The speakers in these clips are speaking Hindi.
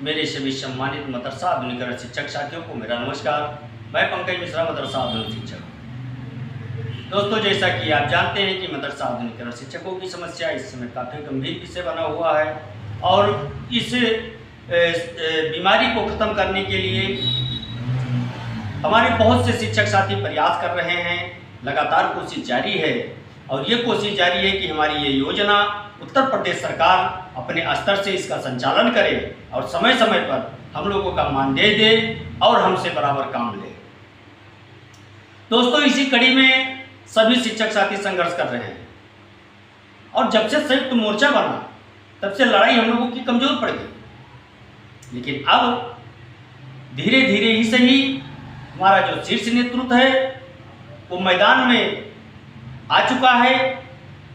मेरे सभी सम्मानित मदरसा आधुनिकरण शिक्षक साथियों को मेरा नमस्कार। मैं पंकज मिश्रा, मदरसा आधुनिक शिक्षक। दोस्तों, जैसा कि आप जानते हैं कि मदरसा आधुनिकरण शिक्षकों की समस्या इस समय काफ़ी गंभीर विषय बना हुआ है और इस बीमारी को ख़त्म करने के लिए हमारे बहुत से शिक्षक साथी प्रयास कर रहे हैं। लगातार कोशिश जारी है और ये कोशिश जारी है कि हमारी ये योजना उत्तर प्रदेश सरकार अपने स्तर से इसका संचालन करे और समय समय पर हम लोगों का मानदेय दे और हमसे बराबर काम ले। दोस्तों, इसी कड़ी में सभी शिक्षक साथी संघर्ष कर रहे हैं और जब से संयुक्त मोर्चा बना तब से लड़ाई हम लोगों की कमजोर पड़ गई, लेकिन अब धीरे धीरे ही सही हमारा जो शीर्ष नेतृत्व है वो मैदान में आ चुका है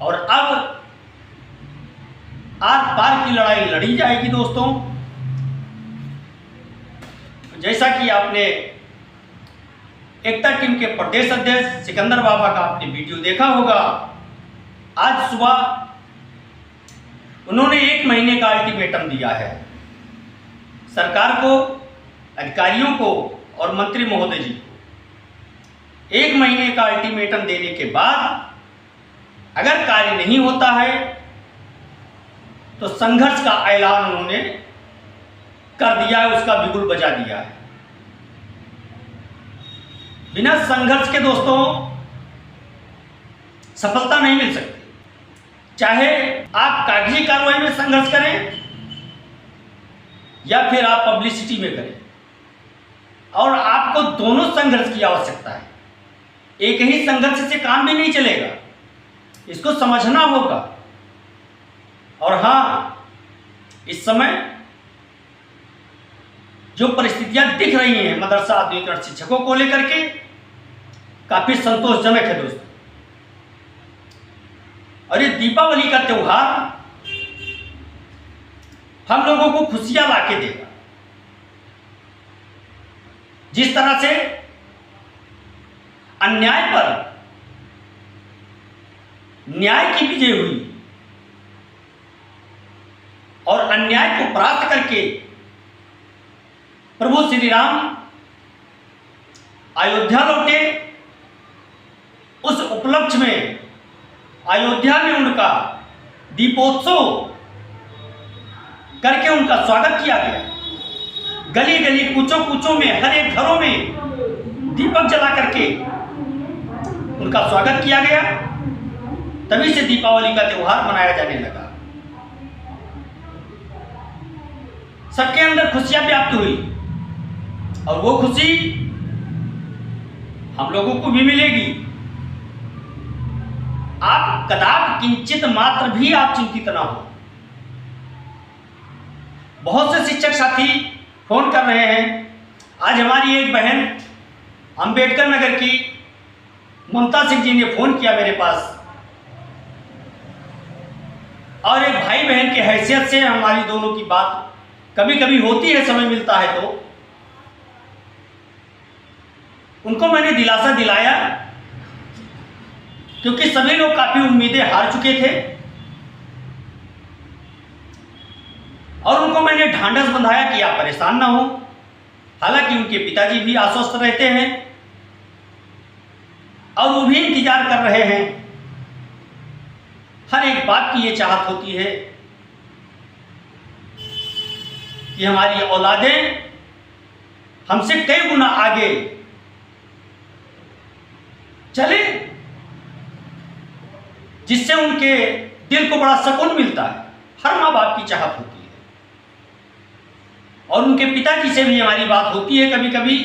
और अब आर पार की लड़ाई लड़ी जाएगी। दोस्तों, जैसा कि आपने एकता टीम के प्रदेश अध्यक्ष सिकंदर बाबा का आपने वीडियो देखा होगा, आज सुबह उन्होंने 1 महीने का अल्टीमेटम दिया है सरकार को, अधिकारियों को और मंत्री महोदय जी को। 1 महीने का अल्टीमेटम देने के बाद अगर कार्य नहीं होता है तो संघर्ष का ऐलान उन्होंने कर दिया है, उसका बिगुल बजा दिया है। बिना संघर्ष के दोस्तों सफलता नहीं मिल सकती। चाहे आप कागजी कार्रवाई में संघर्ष करें या फिर आप पब्लिसिटी में करें, और आपको दोनों संघर्ष की आवश्यकता है। एक ही संघर्ष से काम भी नहीं चलेगा, इसको समझना होगा। और हाँ, इस समय जो परिस्थितियां दिख रही हैं मदरसा आधुनिकरण शिक्षकों को लेकर के, काफी संतोषजनक है दोस्तों। और ये दीपावली का त्योहार हम लोगों को खुशियां लाके देगा। जिस तरह से अन्याय पर न्याय की विजय हुई और अन्याय को परास्त करके प्रभु श्री राम अयोध्या लौटे, उस उपलक्ष्य में अयोध्या में उनका दीपोत्सव करके उनका स्वागत किया गया। गली गली कूचों कूचों में हर एक घरों में दीपक जला करके उनका स्वागत किया गया। तभी से दीपावली का त्योहार मनाया जाने लगा। सबके अंदर खुशियां व्याप्त हुई और वो खुशी हम लोगों को भी मिलेगी। आप कदाप किंचित मात्र भी आप चिंतित ना हो। बहुत से शिक्षक साथी फोन कर रहे हैं। आज हमारी एक बहन अंबेडकर नगर की ममता सिंह जी ने फोन किया मेरे पास, और एक भाई बहन की हैसियत से हमारी दोनों की बात कभी कभी होती है, समय मिलता है तो। उनको मैंने दिलासा दिलाया क्योंकि सभी लोग काफी उम्मीदें हार चुके थे, और उनको मैंने ढांढस बंधाया कि आप परेशान ना हो। हालांकि उनके पिताजी भी आश्वस्त रहते हैं और वो भी इंतजार कर रहे हैं। हर एक बाप की ये चाहत होती है कि हमारी औलादें हमसे कई गुना आगे चले, जिससे उनके दिल को बड़ा सुकून मिलता है। हर माँ बाप की चाहत होती है और उनके पिताजी से भी हमारी बात होती है कभी कभी।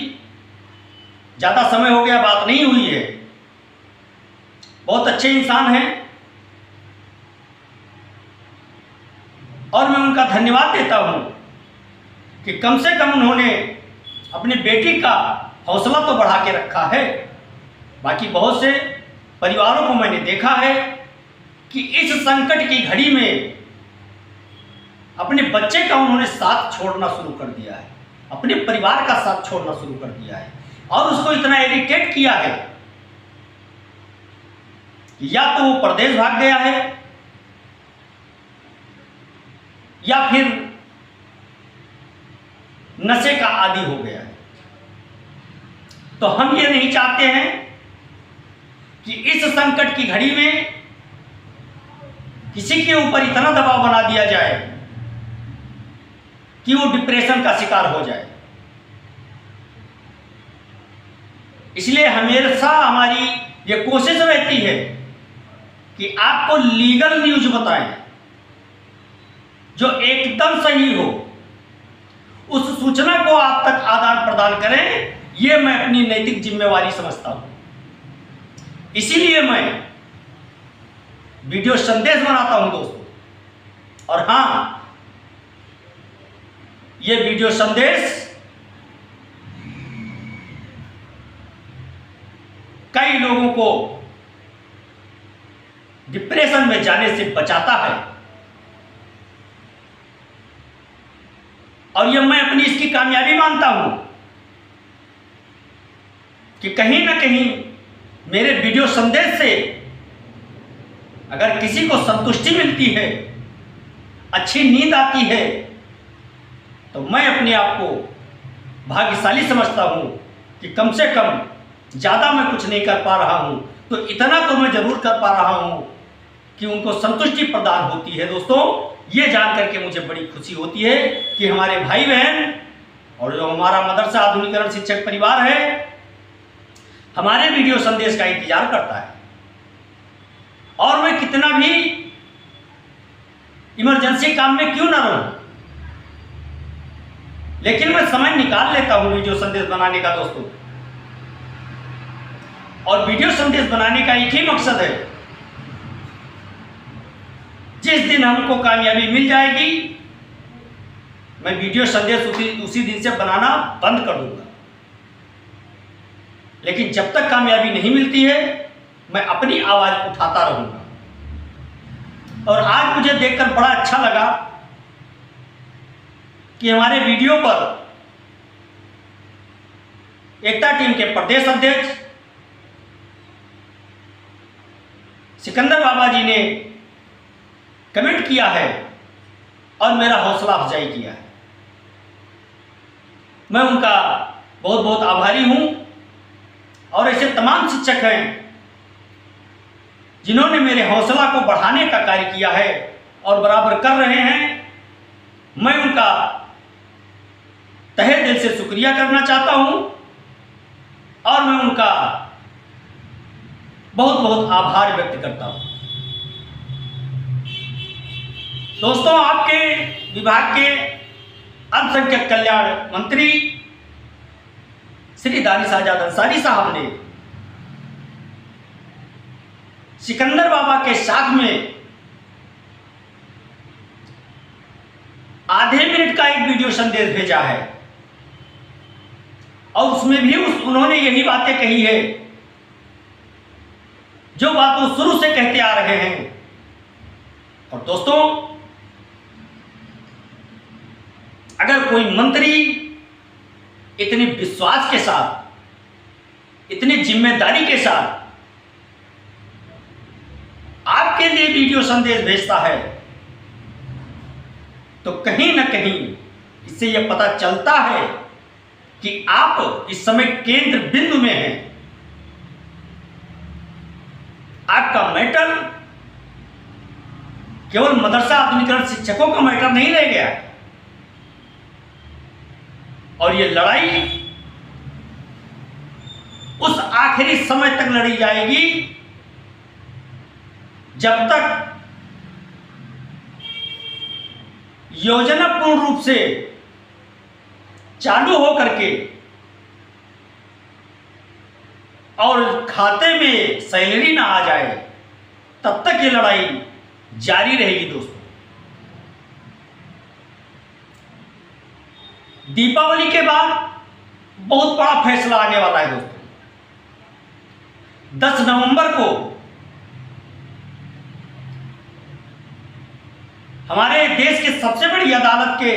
ज़्यादा समय हो गया बात नहीं हुई है। बहुत अच्छे इंसान हैं और मैं उनका धन्यवाद देता हूं कि कम से कम उन्होंने अपनी बेटी का हौसला तो बढ़ा के रखा है। बाकी बहुत से परिवारों को मैंने देखा है कि इस संकट की घड़ी में अपने बच्चे का उन्होंने साथ छोड़ना शुरू कर दिया है, अपने परिवार का साथ छोड़ना शुरू कर दिया है, और उसको इतना इरिटेट किया है कि या तो वो प्रदेश भाग गया है या फिर नशे का आदी हो गया है। तो हम ये नहीं चाहते हैं कि इस संकट की घड़ी में किसी के ऊपर इतना दबाव बना दिया जाए कि वो डिप्रेशन का शिकार हो जाए। इसलिए हमेशा हमारी ये कोशिश रहती है कि आपको लीगल न्यूज बताएं जो एकदम सही हो, उस सूचना को आप तक आदान प्रदान करें। ये मैं अपनी नैतिक जिम्मेवारी समझता हूं। इसीलिए मैं वीडियो संदेश बनाता हूं दोस्तों। और हां, ये वीडियो संदेश कई लोगों को डिप्रेशन में जाने से बचाता है। और यह मैं अपनी इसकी कामयाबी मानता हूं कि कहीं ना कहीं मेरे वीडियो संदेश से अगर किसी को संतुष्टि मिलती है, अच्छी नींद आती है, तो मैं अपने आप को भाग्यशाली समझता हूं कि कम से कम ज़्यादा मैं कुछ नहीं कर पा रहा हूं तो इतना तो मैं जरूर कर पा रहा हूं कि उनको संतुष्टि प्रदान होती है। दोस्तों, ये जान करके मुझे बड़ी खुशी होती है कि हमारे भाई बहन और जो हमारा मदरसा आधुनिकीकरण शिक्षक परिवार है हमारे वीडियो संदेश का इंतजार करता है। और मैं कितना भी इमरजेंसी काम में क्यों ना रहूं, लेकिन मैं समय निकाल लेता हूं वीडियो संदेश बनाने का दोस्तों। और वीडियो संदेश बनाने का एक ही मकसद है, जिस दिन हमको कामयाबी मिल जाएगी मैं वीडियो संदेश उसी दिन से बनाना बंद कर दूंगा। लेकिन जब तक कामयाबी नहीं मिलती है मैं अपनी आवाज उठाता रहूंगा। और आज मुझे देखकर बड़ा अच्छा लगा कि हमारे वीडियो पर एकता टीम के प्रदेश अध्यक्ष सिकंदर बाबा जी ने कमेंट किया है और मेरा हौसला अफजाई किया है। मैं उनका बहुत बहुत आभारी हूं। और ऐसे तमाम शिक्षक हैं जिन्होंने मेरे हौसला को बढ़ाने का कार्य किया है और बराबर कर रहे हैं। मैं उनका तहे दिल से शुक्रिया करना चाहता हूं और मैं उनका बहुत बहुत आभार व्यक्त करता हूं। दोस्तों, आपके विभाग के अल्पसंख्यक कल्याण मंत्री श्री दानिश आजाद अंसारी साहब ने सिकंदर बाबा के साथ में आधे मिनट का एक वीडियो संदेश भेजा है और उसमें भी उन्होंने यही बातें कही है जो बात वो शुरू से कहते आ रहे हैं। और दोस्तों, अगर कोई मंत्री इतने विश्वास के साथ, इतनी जिम्मेदारी के साथ आपके लिए वीडियो संदेश भेजता है तो कहीं ना कहीं इससे यह पता चलता है कि आप इस समय केंद्र बिंदु में हैं। आपका मैटर केवल मदरसा आधुनिकीकरण शिक्षकों का मैटर नहीं रह गया है और यह लड़ाई उस आखिरी समय तक लड़ी जाएगी जब तक योजना पूर्ण रूप से चालू हो करके और खाते में सैलरी ना आ जाए, तब तक ये लड़ाई जारी रहेगी। दोस्तों, दीपावली के बाद बहुत बड़ा फैसला आने वाला है। दोस्तों, 10 नवंबर को हमारे देश के सबसे बड़ी अदालत के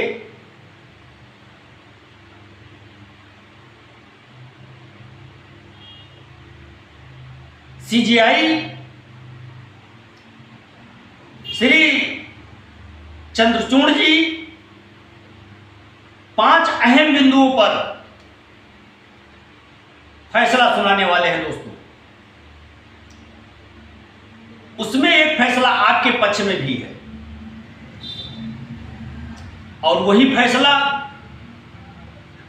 सीजीआई श्री चंद्रचूड़ जी 5 अहम बिंदुओं पर फैसला सुनाने वाले हैं दोस्तों। उसमें एक फैसला आपके पक्ष में भी है और वही फैसला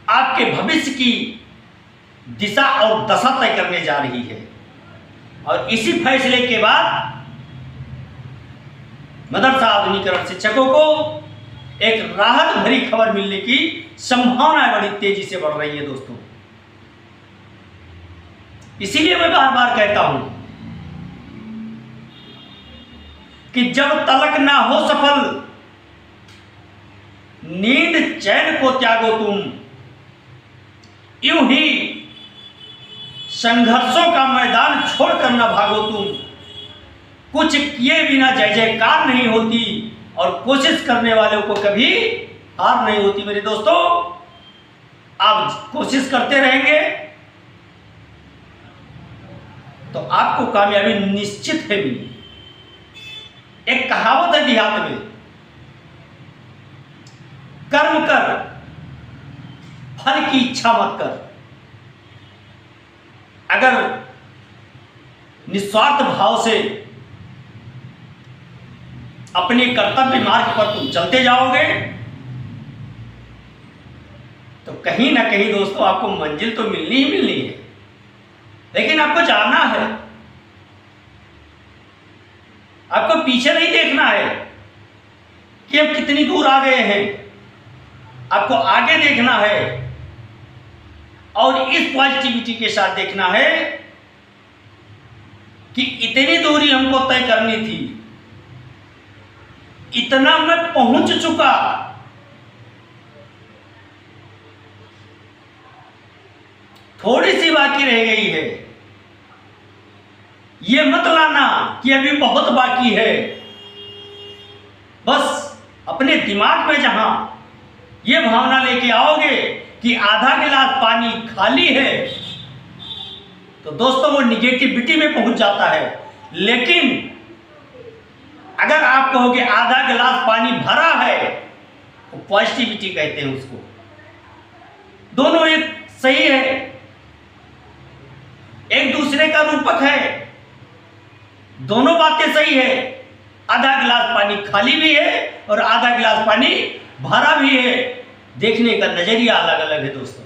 आपके भविष्य की दिशा और दशा तय करने जा रही है। और इसी फैसले के बाद मदरसा आधुनिकीकरण शिक्षकों को एक राहत भरी खबर मिलने की संभावनाएं बड़ी तेजी से बढ़ रही है दोस्तों। इसीलिए मैं बार बार कहता हूं कि जब तलक ना हो सफल, नींद चैन को त्यागो तुम, यूं ही संघर्षों का मैदान छोड़कर न भागो तुम। कुछ किए बिना जय जयकार नहीं होती और कोशिश करने वालों को कभी हार नहीं होती। मेरे दोस्तों, आप कोशिश करते रहेंगे तो आपको कामयाबी निश्चित है मिलेगी। एक कहावत है देहात में, कर्म कर फल की इच्छा मत कर। अगर निस्वार्थ भाव से अपने कर्तव्य मार्ग पर तुम चलते जाओगे तो कहीं ना कहीं दोस्तों आपको मंजिल तो मिलनी ही मिलनी है, लेकिन आपको जानना है, आपको पीछे नहीं देखना है कि हम कितनी दूर आ गए हैं। आपको आगे देखना है और इस पॉजिटिविटी के साथ देखना है कि इतनी दूरी हमको तय करनी थी, इतना मैं पहुंच चुका, थोड़ी सी बाकी रह गई है। ये मत लाना कि अभी बहुत बाकी है। बस अपने दिमाग में जहां ये भावना लेके आओगे कि आधा गिलास पानी खाली है तो दोस्तों वो निगेटिविटी में पहुंच जाता है। लेकिन अगर आप कहोगे आधा गिलास पानी भरा है तो पॉजिटिविटी कहते हैं उसको। दोनों एक सही है, एक दूसरे का रूपक है, दोनों बातें सही है। आधा गिलास पानी खाली भी है और आधा गिलास पानी भरा भी है। देखने का नजरिया अलग अलग है दोस्तों।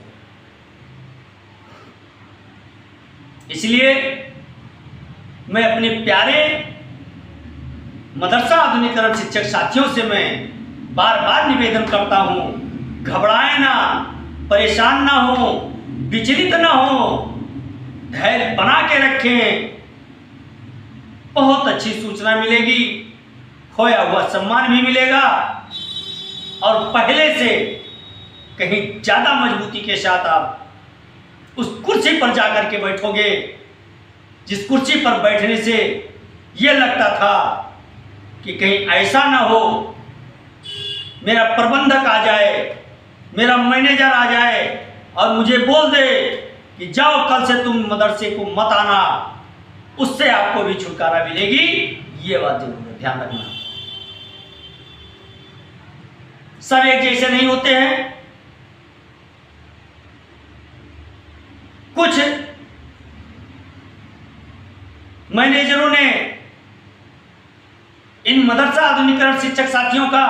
इसलिए मैं अपने प्यारे मदरसा आधुनिकीकरण शिक्षक साथियों से मैं बार बार निवेदन करता हूं, घबराएं ना, परेशान ना हो, विचलित ना हो, धैर्य बना के रखें। बहुत अच्छी सूचना मिलेगी, खोया हुआ सम्मान भी मिलेगा और पहले से कहीं ज्यादा मजबूती के साथ आप उस कुर्सी पर जाकर के बैठोगे जिस कुर्सी पर बैठने से यह लगता था कि कहीं ऐसा ना हो मेरा प्रबंधक आ जाए, मेरा मैनेजर आ जाए और मुझे बोल दे कि जाओ कल से तुम मदरसे को मत आना। उससे आपको भी छुटकारा मिलेगी। ये बात जरूर है, ध्यान रखना। सब एक जैसे नहीं होते हैं। कुछ मैनेजरों ने इन मदरसा आधुनिकीकरण शिक्षक साथियों का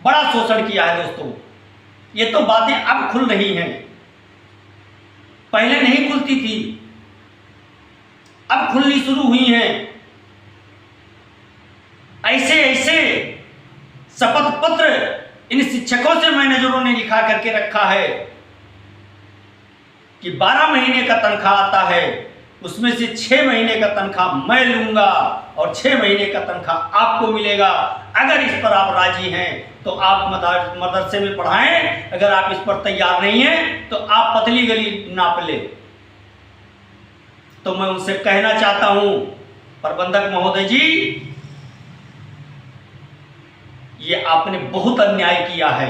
बड़ा शोषण किया है दोस्तों। ये तो बातें अब खुल रही हैं, पहले नहीं खुलती थी, अब खुलनी शुरू हुई हैं। ऐसे ऐसे शपथ पत्र इन शिक्षकों से मैनेजरों ने लिखा करके रखा है कि 12 महीने का तनख्वाह आता है, उसमें से 6 महीने का तनख्वाह मैं लूंगा और 6 महीने का तनख्वाह आपको मिलेगा। अगर इस पर आप राजी हैं तो आप मदरसे में पढ़ाएं, अगर आप इस पर तैयार नहीं हैं तो आप पतली गली नाप ले। तो मैं उनसे कहना चाहता हूं, प्रबंधक महोदय जी, ये आपने बहुत अन्याय किया है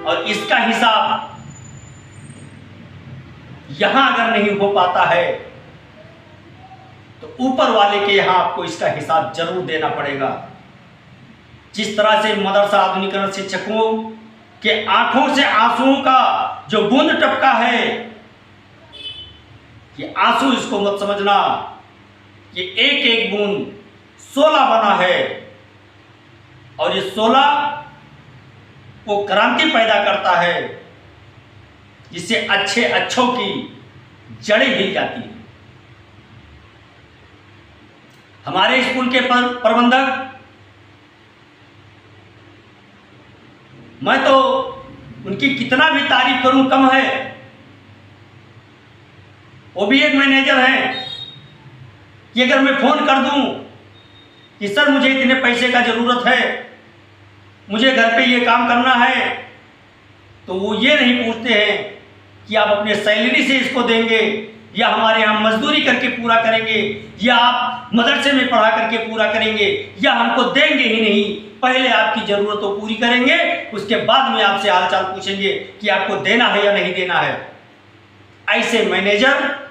और इसका हिसाब यहां अगर नहीं हो पाता है तो ऊपर वाले के यहां आपको इसका हिसाब जरूर देना पड़ेगा। जिस तरह से मदरसा आधुनिकीकरण शिक्षकों के आंखों से आंसुओं का जो बूंद टपका है, ये आंसू इसको मत समझना, ये एक एक बूंद 16 बना है और ये 16 वो क्रांति पैदा करता है, जिससे अच्छे अच्छों की जड़ें हिल जाती है। हमारे स्कूल के प्रबंधक, मैं तो उनकी कितना भी तारीफ करूं कम है। वो भी एक मैनेजर हैं कि अगर मैं फोन कर दूं कि सर मुझे इतने पैसे का जरूरत है, मुझे घर पे ये काम करना है, तो वो ये नहीं पूछते हैं कि आप अपने सैलरी से इसको देंगे या हमारे यहाँ मजदूरी करके पूरा करेंगे या आप मदरसे में पढ़ा करके पूरा करेंगे या हमको देंगे ही नहीं। पहले आपकी जरूरत तो पूरी करेंगे, उसके बाद में आपसे हालचाल पूछेंगे कि आपको देना है या नहीं देना है। ऐसे मैनेजर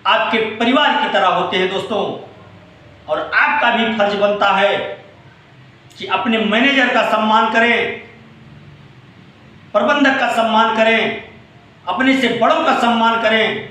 आपके परिवार की तरह होते हैं दोस्तों, और आपका भी फर्ज बनता है कि अपने मैनेजर का सम्मान करें, प्रबंधक का सम्मान करें, अपने से बड़ों का सम्मान करें,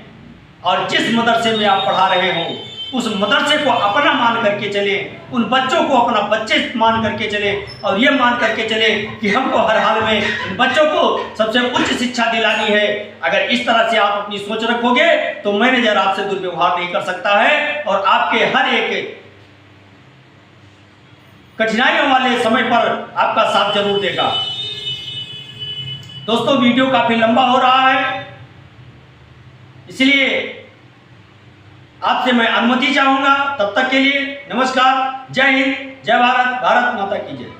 और जिस मदरसे में आप पढ़ा रहे हो उस मदरसे को अपना मान करके चले, उन बच्चों को अपना बच्चे मान करके चले, और ये मान करके चले कि हमको हर हाल में इन बच्चों को सबसे उच्च शिक्षा दिलानी है। अगर इस तरह से आप अपनी सोच रखोगे तो मैनेजर आपसे दुर्व्यवहार नहीं कर सकता है और आपके हर एक कठिनाइयों वाले समय पर आपका साथ जरूर देगा। दोस्तों, वीडियो काफी लंबा हो रहा है, इसलिए आपसे मैं अनुमति चाहूंगा। तब तक के लिए नमस्कार, जय हिंद, जय भारत, भारत माता की जय।